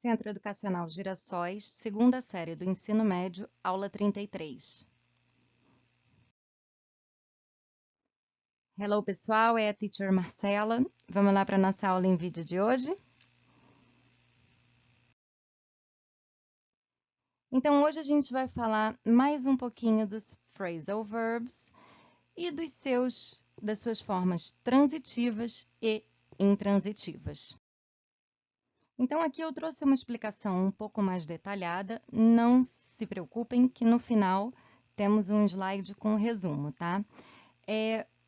Centro Educacional Girassóis, segunda série do ensino médio, aula 33. Hello, pessoal, é a Teacher Marcela. Vamos lá para a nossa aula em vídeo de hoje? Então, hoje a gente vai falar mais um pouquinho dos phrasal verbs e das suas formas transitivas e intransitivas. Então, aqui eu trouxe uma explicação um pouco mais detalhada. Não se preocupem que no final temos um slide com o resumo, tá?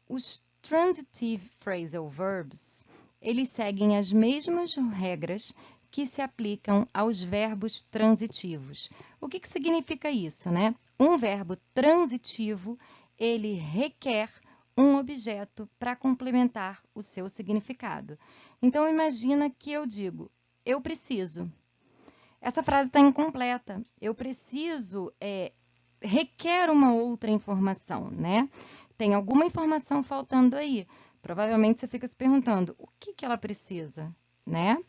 Os transitive phrasal verbs, eles seguem as mesmas regras que se aplicam aos verbos transitivos. O que significa isso, né? Um verbo transitivo, ele requer um objeto para complementar o seu significado. Então, imagina que eu digo, eu preciso. Essa frase está incompleta. Eu preciso requer uma outra informação, né? Tem alguma informação faltando aí. Provavelmente você fica se perguntando, o que ela precisa, né?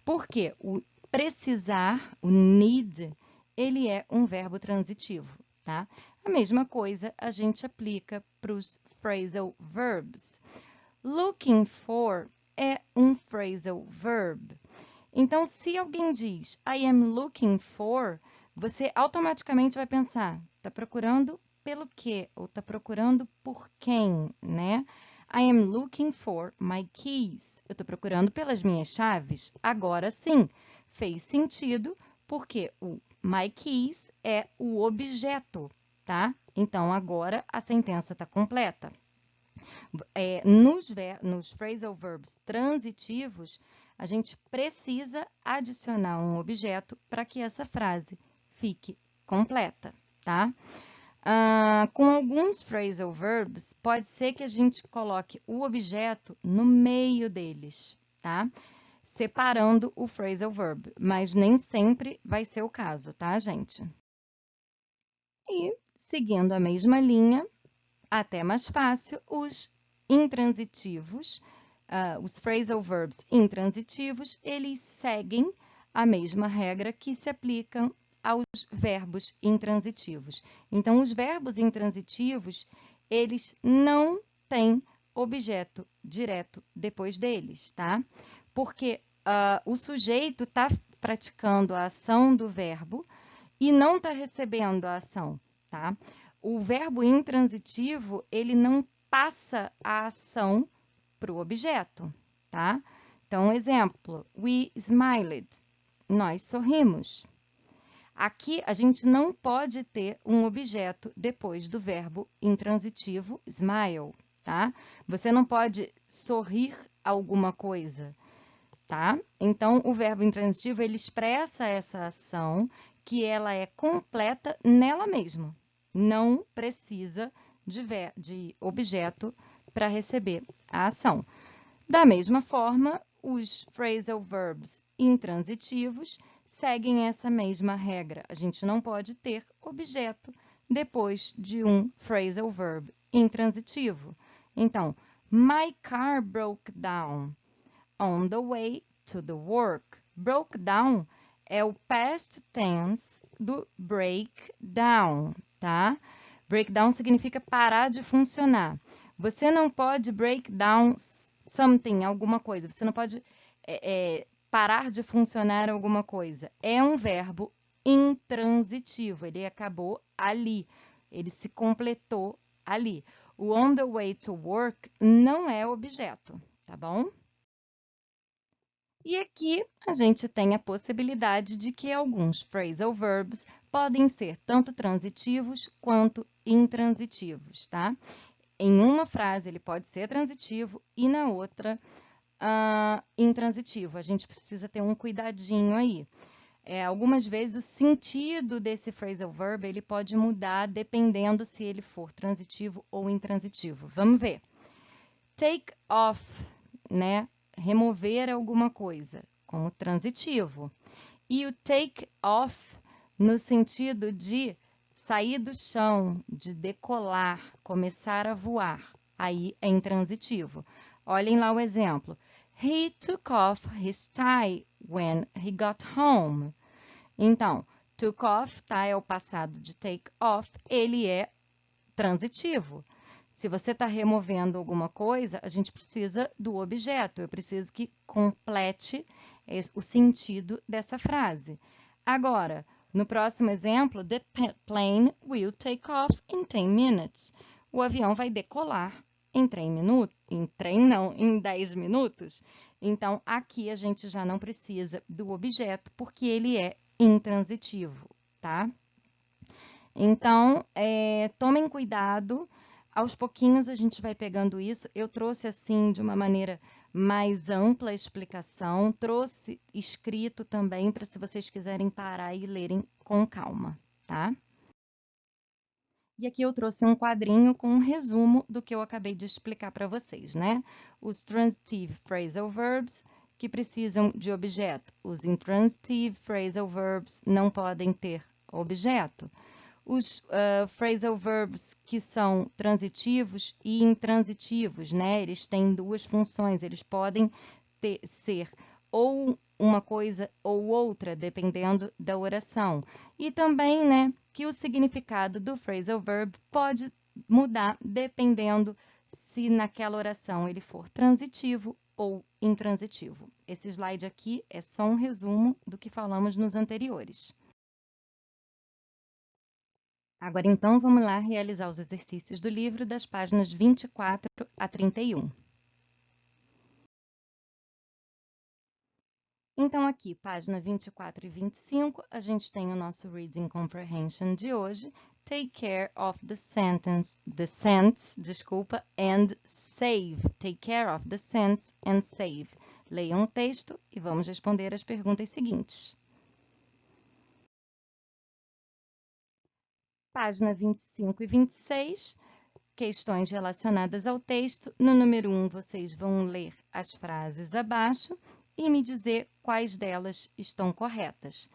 Porque o precisar, o need, ele é um verbo transitivo, tá? A mesma coisa a gente aplica para os phrasal verbs. Looking for é um phrasal verb. Então, se alguém diz I am looking for, você automaticamente vai pensar, está procurando pelo quê? Ou está procurando por quem, né? I am looking for my keys. Eu estou procurando pelas minhas chaves. Agora sim, fez sentido, porque o my keys é o objeto, tá? Então, agora a sentença está completa. Nos phrasal verbs transitivos, a gente precisa adicionar um objeto para que essa frase fique completa, tá? Com alguns phrasal verbs, pode ser que a gente coloque o objeto no meio deles, tá? Separando o phrasal verb, mas nem sempre vai ser o caso, tá, gente? E, seguindo a mesma linha, até mais fácil, os intransitivos, os phrasal verbs intransitivos, eles seguem a mesma regra que se aplicam aos verbos intransitivos. Então, os verbos intransitivos, eles não têm objeto direto depois deles, tá? Porque o sujeito está praticando a ação do verbo e não está recebendo a ação, tá? O verbo intransitivo, ele não passa a ação para o objeto, tá? Então, exemplo, we smiled, nós sorrimos. Aqui, a gente não pode ter um objeto depois do verbo intransitivo smile, tá? Você não pode sorrir alguma coisa, tá? Então, o verbo intransitivo, ele expressa essa ação que ela é completa nela mesma. Não precisa de objeto para receber a ação. Da mesma forma, os phrasal verbs intransitivos seguem essa mesma regra. A gente não pode ter objeto depois de um phrasal verb intransitivo. Então, my car broke down on the way to the work. Broke down é o past tense do break down, tá? Breakdown significa parar de funcionar. Você não pode break down something, alguma coisa. Você não pode parar de funcionar alguma coisa. É um verbo intransitivo. Ele acabou ali. Ele se completou ali. O on the way to work não é objeto, tá bom? E aqui a gente tem a possibilidade de que alguns phrasal verbs podem ser tanto transitivos quanto intransitivos, tá? Em uma frase ele pode ser transitivo e na outra intransitivo. A gente precisa ter um cuidadinho aí. Algumas vezes o sentido desse phrasal verb ele pode mudar dependendo se ele for transitivo ou intransitivo. Vamos ver. Take off, né? Remover alguma coisa, como transitivo. E o take off no sentido de sair do chão, de decolar, começar a voar. Aí é intransitivo. Olhem lá o exemplo. He took off his tie when he got home. Então, took off, tá? É o passado de take off, ele é transitivo. Se você está removendo alguma coisa, a gente precisa do objeto. Eu preciso que complete o sentido dessa frase. Agora, no próximo exemplo, the plane will take off in 10 minutes. O avião vai decolar em 3 minutos. Em 10 minutos. Então, aqui a gente já não precisa do objeto, porque ele é intransitivo, tá? Então, tomem cuidado. Aos pouquinhos a gente vai pegando isso. Eu trouxe assim de uma maneira mais ampla a explicação, trouxe escrito também para se vocês quiserem parar e lerem com calma, tá? E aqui eu trouxe um quadrinho com um resumo do que eu acabei de explicar para vocês, né? Os transitive phrasal verbs que precisam de objeto. Os intransitive phrasal verbs não podem ter objeto. Os phrasal verbs que são transitivos e intransitivos, né? Eles têm duas funções, eles podem ser ou uma coisa ou outra, dependendo da oração. E também, né, que o significado do phrasal verb pode mudar dependendo se naquela oração ele for transitivo ou intransitivo. Esse slide aqui é só um resumo do que falamos nos anteriores. Agora, então, vamos lá realizar os exercícios do livro das páginas 24 a 31. Então, aqui, página 24 e 25, a gente tem o nosso Reading Comprehension de hoje. Take care of the sentence, and save. Take care of the sentence and save. Leiam o texto e vamos responder as perguntas seguintes. Página 25 e 26, questões relacionadas ao texto. No número 1, vocês vão ler as frases abaixo e me dizer quais delas estão corretas.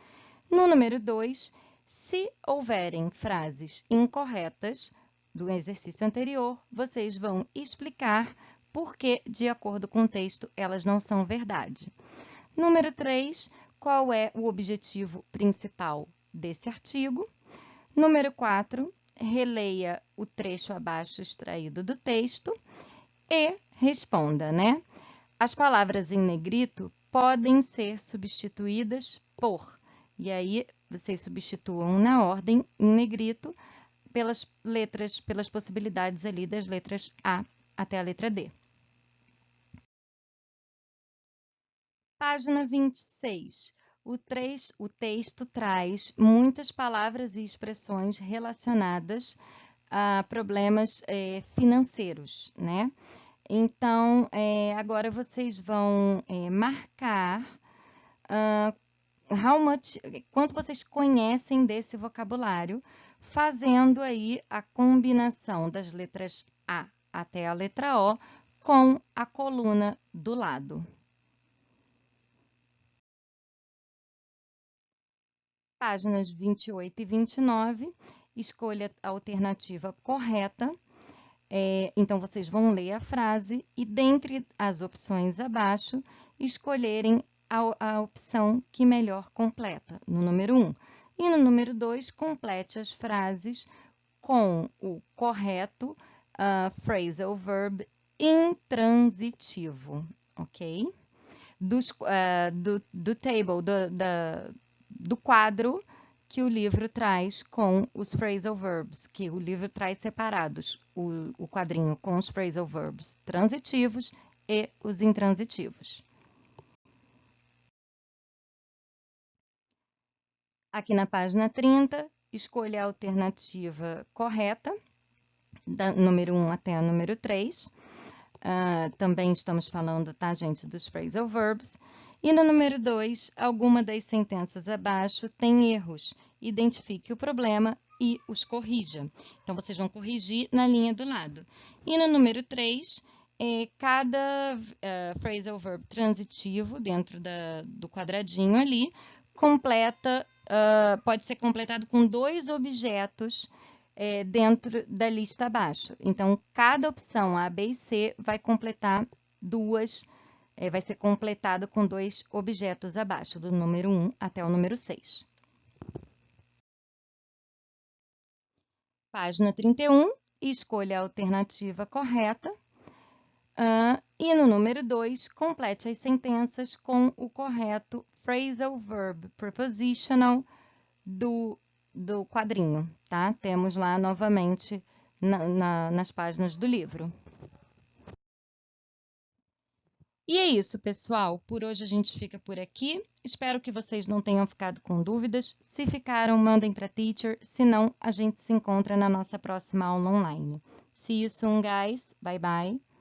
No número 2, se houverem frases incorretas do exercício anterior, vocês vão explicar por que, de acordo com o texto, elas não são verdade. Número 3, qual é o objetivo principal desse artigo? Número 4, releia o trecho abaixo extraído do texto e responda, né? As palavras em negrito podem ser substituídas por, e aí vocês substituam na ordem em negrito pelas letras, pelas possibilidades ali das letras A até a letra D. Página 26. O texto traz muitas palavras e expressões relacionadas a problemas financeiros, né? Então, agora vocês vão marcar quanto vocês conhecem desse vocabulário, fazendo aí a combinação das letras A até a letra O com a coluna do lado. Páginas 28 e 29, escolha a alternativa correta. Então, vocês vão ler a frase e, dentre as opções abaixo, escolherem a opção que melhor completa, no número 1. E no número 2, complete as frases com o correto phrasal verb intransitivo, ok? Do table, do quadro que o livro traz com os phrasal verbs, que o livro traz separados, o quadrinho com os phrasal verbs transitivos e os intransitivos. Aqui na página 30, escolha a alternativa correta, da número 1 até a número 3. Também estamos falando, tá, gente, dos phrasal verbs. E no número 2, alguma das sentenças abaixo tem erros. Identifique o problema e os corrija. Então, vocês vão corrigir na linha do lado. E no número 3, cada phrasal verb transitivo dentro do quadradinho ali, pode ser completado com 2 objetos dentro da lista abaixo. Então, cada opção A, B e C vai completar 2 vai ser completado com 2 objetos abaixo, do número 1 até o número 6. Página 31, escolha a alternativa correta. E no número 2, complete as sentenças com o correto phrasal verb prepositional do quadrinho, tá? Temos lá novamente nas páginas do livro. E é isso, pessoal. Por hoje a gente fica por aqui. Espero que vocês não tenham ficado com dúvidas. Se ficaram, mandem para a teacher. Se não, a gente se encontra na nossa próxima aula online. See you soon, guys. Bye, bye.